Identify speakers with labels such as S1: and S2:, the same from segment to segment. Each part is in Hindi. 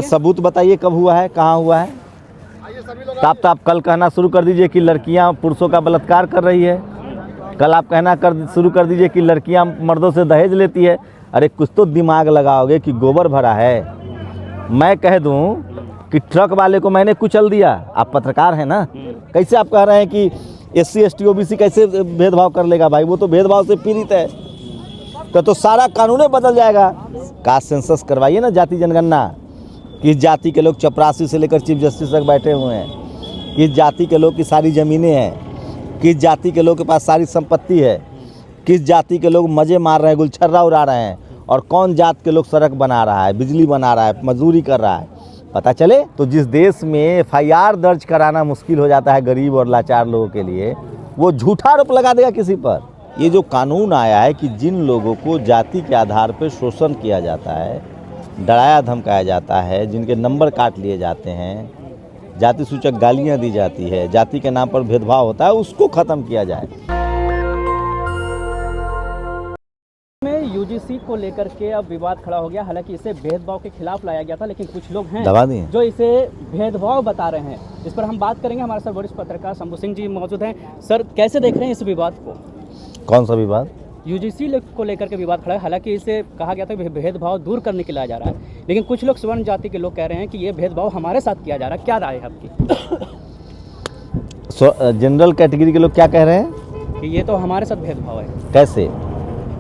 S1: सबूत बताइए कब हुआ है, कहाँ हुआ है। तो आप कल कहना शुरू कर दीजिए कि लड़कियां पुरुषों का बलात्कार कर रही है। कल आप कहना शुरू कर दीजिए कि लड़कियां मर्दों से दहेज लेती है। अरे कुछ तो दिमाग लगाओगे कि गोबर भरा है। मैं कह दूं कि ट्रक वाले को मैंने कुचल दिया, आप पत्रकार हैं ना, कैसे आप कह रहे हैं कि SC ST OBC कैसे भेदभाव कर लेगा। भाई वो तो भेदभाव से पीड़ित है, तो सारा कानून बदल जाएगा। कास्ट सेंसस करवाइए ना, जाति जनगणना। किस जाति के लोग चपरासी से लेकर चीफ जस्टिस तक बैठे हुए हैं, किस जाति के लोग की सारी ज़मीनें हैं, किस जाति के लोग के पास सारी संपत्ति है, किस जाति के लोग मज़े मार रहे हैं, गुलछर्रा उड़ा रहे हैं, और कौन जात के लोग सड़क बना रहा है, बिजली बना रहा है, मजदूरी कर रहा है, पता चले। तो जिस देश में FIR दर्ज कराना मुश्किल हो जाता है गरीब और लाचार लोगों के लिए, वो झूठा आरोप लगा देगा किसी पर। ये जो कानून आया है कि जिन लोगों को जाति के आधार पर शोषण किया जाता है, डराया धमकाया जाता है, जिनके नंबर काट लिए जाते हैं, जाति सूचक गालियां दी जाती है, जाति के नाम पर भेदभाव होता है, उसको ख़त्म किया जाए।
S2: में UGC को लेकर के अब विवाद खड़ा हो गया। हालांकि इसे भेदभाव के खिलाफ लाया गया था, लेकिन कुछ लोग हैं जो इसे भेदभाव बता रहे हैं। इस पर हम बात करेंगे। हमारे साथ वरिष्ठ पत्रकार शंभू सिंह जी मौजूद हैं। सर, कैसे देख रहे हैं इस विवाद को?
S1: कौन सा विवाद?
S2: UGC को लेकर के विवाद खड़ा है। हालांकि इसे कहा गया था कि भेदभाव दूर करने के लिए लाया जा रहा है, लेकिन कुछ लोग स्वर्ण जाति के लोग कह रहे हैं कि ये भेदभाव हमारे साथ किया जा रहा है। क्या राय है आपकी?
S1: जनरल कैटेगरी के लोग क्या कह रहे हैं
S2: कि ये तो हमारे साथ भेदभाव है।
S1: कैसे?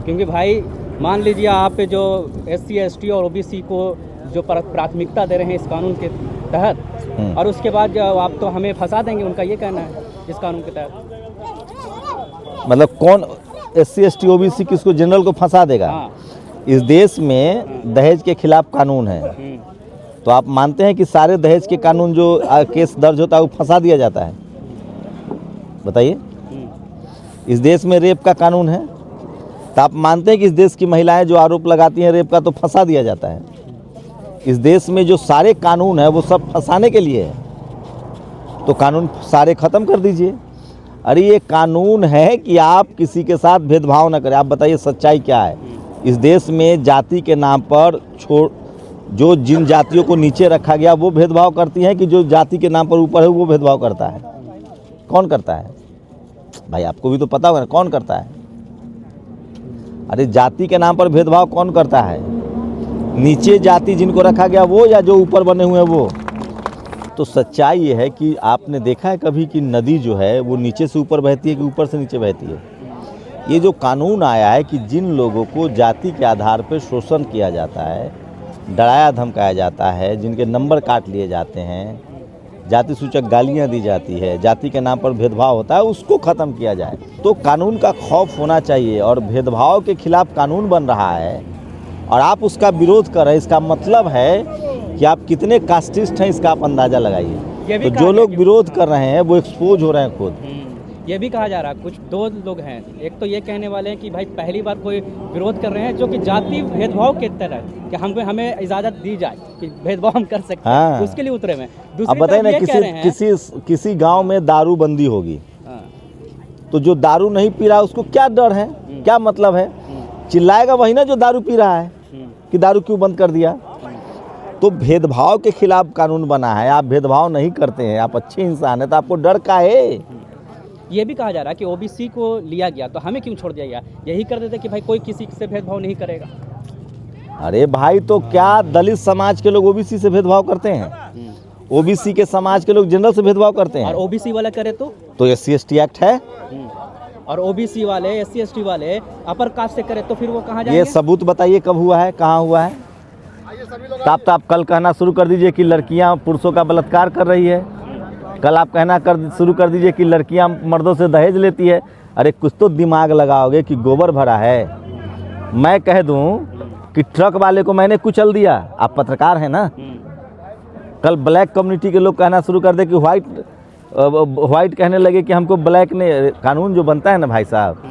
S2: क्योंकि भाई मान लीजिए आप जो SC ST और OBC को जो प्राथमिकता दे रहे हैं इस कानून के तहत, और उसके बाद आप तो हमें फंसा देंगे, उनका ये कहना है इस कानून के तहत।
S1: मतलब कौन SC ST OBC किसको, जनरल को फंसा देगा?
S2: हाँ।
S1: इस देश में दहेज के खिलाफ कानून है, तो आप मानते हैं कि सारे दहेज के कानून जो केस दर्ज होता है वो फंसा दिया जाता है? बताइए। इस देश में रेप का कानून है, तो आप मानते हैं कि इस देश की महिलाएं जो आरोप लगाती हैं रेप का, तो फंसा दिया जाता है? इस देश में जो सारे कानून है वो सब फंसाने के लिए है, तो कानून सारे ख़त्म कर दीजिए। अरे ये कानून है कि आप किसी के साथ भेदभाव न करें। आप बताइए सच्चाई क्या है? इस देश में जाति के नाम पर जो जिन जातियों को नीचे रखा गया वो भेदभाव करती हैं, कि जो जाति के नाम पर ऊपर है वो भेदभाव करता है? कौन करता है भाई? आपको भी तो पता होगा कौन करता है। अरे जाति के नाम पर भेदभाव कौन करता है? नीचे जाति जिनको रखा गया वो, या जो ऊपर बने हुए हैं वो? तो सच्चाई ये है कि आपने देखा है कभी कि नदी जो है वो नीचे से ऊपर बहती है कि ऊपर से नीचे बहती है? ये जो कानून आया है कि जिन लोगों को जाति के आधार पर शोषण किया जाता है, डराया धमकाया जाता है, जिनके नंबर काट लिए जाते हैं, जाति सूचक गालियां दी जाती है, जाति के नाम पर भेदभाव होता है, उसको ख़त्म किया जाए। तो कानून का खौफ होना चाहिए, और भेदभाव के खिलाफ कानून बन रहा है और आप उसका विरोध कर रहे हैं, इसका मतलब है कि आप कितने कास्टिस्ट हैं, इसका आप अंदाज़ा लगाइए। तो जो लोग विरोध कर रहे हैं वो एक्सपोज हो रहे हैं खुद।
S2: ये भी कहा जा रहा है, कुछ दो लोग हैं, एक तो ये कहने वाले हैं कि भाई पहली बार कोई विरोध कर रहे हैं जो कि जाति भेदभाव के तरह कि हमें इजाज़त दी जाए कि भेदभाव हम कर सकते हैं, उसके लिए उतरे में।
S1: अब बताइए ना, किसी गांव में दारू बंदी होगी, तो जो दारू नहीं पी रहा उसको क्या डर है, क्या मतलब है? चिल्लाएगा वही ना जो दारू पी रहा है कि दारू क्यों बंद कर दिया। तो भेदभाव के खिलाफ कानून बना है। आप भेदभाव नहीं करते हैं, आप अच्छे इंसान हैं, तो आपको डर का है?
S2: ये भी कहा जा रहा है कि OBC को लिया गया तो हमें क्यों छोड़ दिया गया? यही कर देते कि भाई कोई किसी से भेदभाव नहीं करेगा।
S1: अरे भाई, तो क्या दलित समाज के लोग OBC से भेदभाव करते हैं? OBC के समाज के लोग जनरल से भेदभाव करते हैं?
S2: और OBC वाला करे तो
S1: SC ST एक्ट है,
S2: और OBC वाले SC ST वाले अपर कास्ट से करे तो फिर वो कहाँ जाएंगे?
S1: ये सबूत बताइए कब हुआ है, कहाँ हुआ है। तो आप कल कहना शुरू कर दीजिए कि लड़कियां पुरुषों का बलात्कार कर रही है। कल आप कहना शुरू कर दीजिए कि लड़कियां मर्दों से दहेज लेती है। अरे कुछ तो दिमाग लगाओगे कि गोबर भरा है। मैं कह दूं कि ट्रक वाले को मैंने कुचल दिया, आप पत्रकार हैं ना। कल ब्लैक कम्युनिटी के लोग कहना शुरू कर दे कि व्हाइट कहने लगे कि हमको ब्लैक ने। कानून जो बनता है ना भाई साहब,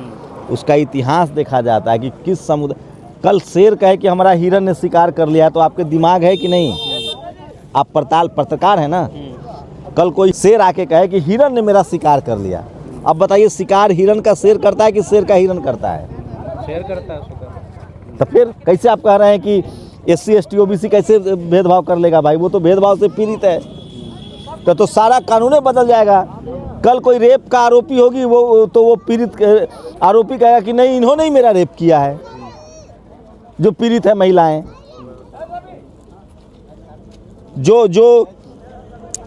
S1: उसका इतिहास देखा जाता है कि किस समुदाय। कल शेर कहे कि हमारा हिरन ने शिकार कर लिया, तो आपके दिमाग है कि नहीं? आप पत्रकार हैं ना। कल कोई शेर आके कहे कि हिरन ने मेरा शिकार कर लिया, अब बताइए शिकार हिरन का शेर करता है कि शेर का हिरन करता है?
S2: शेर करता है।
S1: तो फिर कैसे आप कह रहे हैं कि SC ST OBC कैसे भेदभाव कर लेगा भाई? वो तो भेदभाव से पीड़ित है। तो सारा कानून ही बदल जाएगा। कल कोई रेप का आरोपी होगी, वो पीड़ित आरोपी कहेगा कि नहीं, इन्होंने ही मेरा रेप किया है, जो पीड़ित है महिलाएं। जो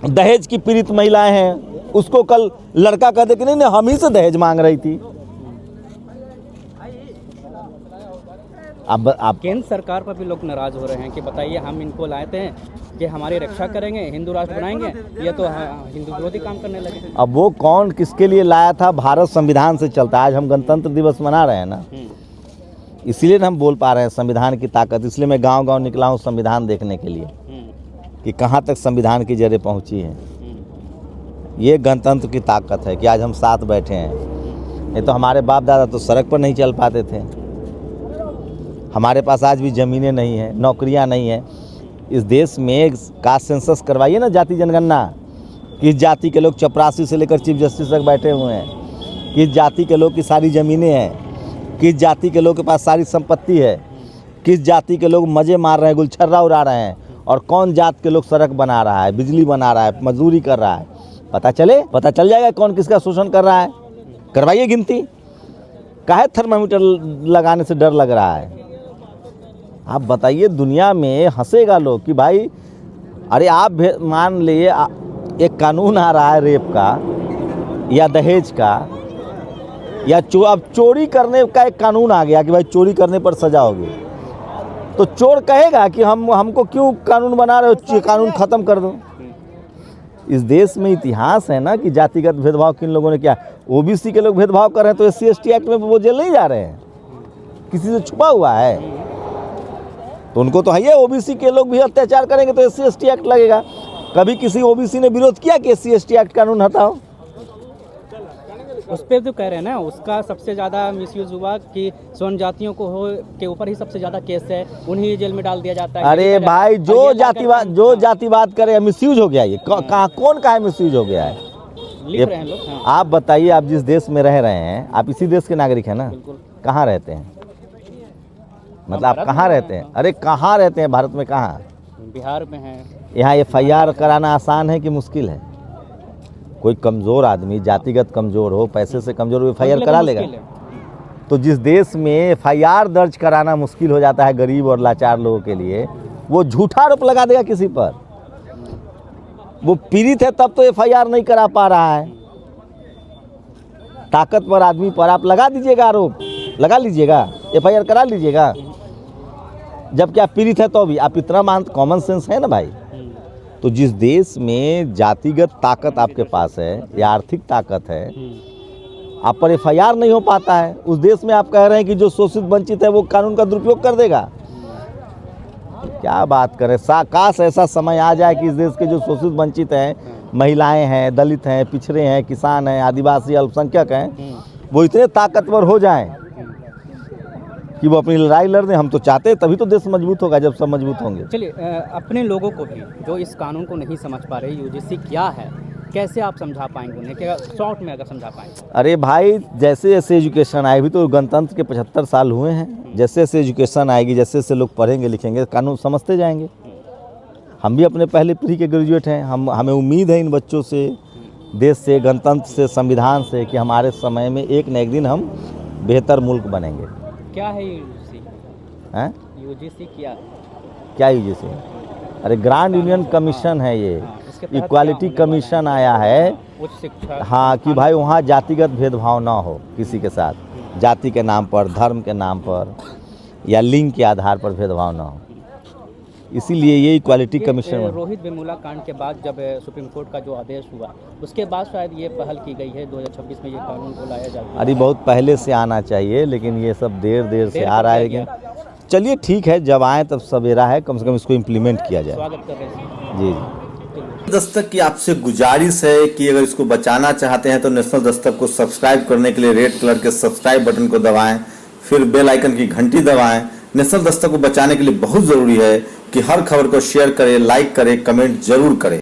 S1: दहेज की पीड़ित महिलाएं हैं, उसको कल लड़का कह दे कि नहीं हम ही से दहेज मांग रही थी। अब
S2: केंद्र सरकार पर भी लोग नाराज हो रहे हैं कि बताइए, हम इनको लाए थे कि हमारी रक्षा करेंगे, हिंदू राष्ट्र बनाएंगे, ये तो हिंदू विरोधी काम करने लगे।
S1: अब वो कौन किसके लिए लाया था? भारत संविधान से चलता है। आज हम गणतंत्र दिवस मना रहे हैं ना, इसीलिए हम बोल पा रहे हैं संविधान की ताकत। इसलिए मैं गांव-गांव निकला हूँ संविधान देखने के लिए कि कहाँ तक संविधान की जड़ें पहुँची हैं। ये गणतंत्र की ताकत है कि आज हम साथ बैठे हैं। नहीं तो हमारे बाप दादा तो सड़क पर नहीं चल पाते थे। हमारे पास आज भी ज़मीनें नहीं हैं, नौकरियां नहीं हैं। इस देश में कास्ट सेंसस करवाइए ना, जाति जनगणना, किस जाति के लोग चपरासी से लेकर चीफ जस्टिस तक बैठे हुए हैं, किस जाति के लोग की सारी ज़मीनें हैं, किस जाति के लोग के पास सारी संपत्ति है, किस जाति के लोग मज़े मार रहे हैं, गुलछर्रा उड़ा रहे हैं, और कौन जात के लोग सड़क बना रहा है, बिजली बना रहा है, मजदूरी कर रहा है। पता चल जाएगा कौन किसका शोषण कर रहा है। करवाइए गिनती। काहे थर्मामीटर लगाने से डर लग रहा है? आप बताइए, दुनिया में हंसेगा लोग कि भाई अरे आप मान लिए एक कानून आ रहा है रेप का या दहेज का, या अब चोरी करने का एक कानून आ गया कि भाई चोरी करने पर सजा होगी। तो चोर कहेगा कि हमको क्यों कानून बना रहे हो, कानून ख़त्म कर दो। इस देश में इतिहास है ना कि जातिगत भेदभाव किन लोगों ने किया। OBC के लोग भेदभाव कर रहे हैं तो SC ST एक्ट में वो जेल नहीं जा रहे हैं, किसी से छुपा हुआ है तो उनको तो है। OBC के लोग भी अत्याचार करेंगे तो SC ST एक्ट लगेगा। कभी किसी OBC ने विरोध किया कि SC ST एक्ट कानून हटाओ?
S2: उस पर तो कह रहे हैं ना, उसका सबसे ज़्यादा मिसयूज हुआ कि स्वर्ण जातियों के ऊपर ही सबसे ज़्यादा केस है, उन्हें जेल में डाल दिया जाता है।
S1: अरे भाई, जो जातिवाद करे मिसयूज हो गया। ये कौन कहा मिसयूज हो गया है?
S2: लिख रहे हैं लोग। हाँ।
S1: आप बताइए, आप जिस देश में रह रहे हैं, आप इसी देश के नागरिक हैं ना? कहाँ रहते हैं? मतलब आप कहाँ रहते हैं? अरे कहाँ रहते हैं भारत में? कहाँ?
S2: बिहार में है। यहाँ
S1: FIR कराना आसान है कि मुश्किल है? कोई कमज़ोर आदमी, जातिगत कमज़ोर हो, पैसे से कमज़ोर हो, FIR करा लेगा। तो जिस देश में FIR दर्ज कराना मुश्किल हो जाता है गरीब और लाचार लोगों के लिए, वो झूठा आरोप लगा देगा किसी पर। वो पीड़ित है तब तो FIR नहीं करा पा रहा है। ताकतवर आदमी पर आप लगा दीजिएगा आरोप, लगा लीजिएगा, FIR करा लीजिएगा। जबकि आप पीड़ित है तो भी आप इतना कॉमन सेंस है ना भाई। तो जिस देश में जातिगत ताकत आपके पास है या आर्थिक ताकत है, आप पर FIR नहीं हो पाता है, उस देश में आप कह रहे हैं कि जो शोषित वंचित है वो कानून का दुरुपयोग कर देगा। क्या बात करें। काश ऐसा समय आ जाए कि इस देश के जो शोषित वंचित हैं, महिलाएं हैं, दलित हैं, पिछड़े हैं, किसान हैं, आदिवासी, अल्पसंख्यक हैं, वो इतने ताकतवर हो जाएं कि वो अपनी लड़ाई लड़ दें। हम तो चाहते हैं, तभी तो देश मजबूत होगा जब सब मजबूत होंगे।
S2: चलिए, अपने लोगों को भी जो इस कानून को नहीं समझ पा रहे, UGC क्या है, कैसे आप समझा पाएंगे उन्हें? क्या शॉर्ट में अगर समझा पाएंगे?
S1: अरे भाई, जैसे जैसे एजुकेशन आए, भी तो गणतंत्र के 75 साल हुए हैं, जैसे जैसे एजुकेशन आएगी, जैसे जैसे लोग पढ़ेंगे लिखेंगे, कानून समझते जाएंगे। हम भी अपने पहले पीढ़ी के ग्रेजुएट हैं। हमें उम्मीद है इन बच्चों से, देश से, गणतंत्र से, संविधान से कि हमारे समय में एक न एक दिन हम बेहतर मुल्क बनेंगे।
S2: क्या है UGC?
S1: हैं?
S2: UGC क्या
S1: UGC? अरे ग्रांड यूनियन कमीशन है ये, इक्वालिटी कमीशन आया है।
S2: उच्च शिक्षा। हाँ,
S1: कि भाई वहाँ जातिगत भेदभाव ना हो किसी के साथ, जाति के नाम पर, धर्म के नाम पर या लिंग के आधार पर भेदभाव ना हो। इसीलिए ये इक्वालिटी कमीशन।
S2: रोहित वेमुला कांड के बाद जब सुप्रीम कोर्ट का जो आदेश हुआ, उसके बाद शायद ये पहल की गई है 2026 में ये कानून को लाया जाता है।
S1: अरे बहुत पहले से आना चाहिए, लेकिन ये सब देर से आ रहा है। लेकिन चलिए ठीक है, जब आए तब सवेरा है, कम से कम इसको इम्प्लीमेंट किया जाए।
S2: स्वागत कर रहे हैं।
S1: जी। दस्तक की आपसे गुजारिश है कि अगर इसको बचाना चाहते हैं तो नेशनल दस्तक को सब्सक्राइब करने के लिए रेड कलर के सब्सक्राइब बटन को दबाएं, फिर बेल आइकन की घंटी दबाएं। नेशनल दस्तक को बचाने के लिए बहुत ज़रूरी है कि हर खबर को शेयर करें, लाइक करें, कमेंट जरूर करें।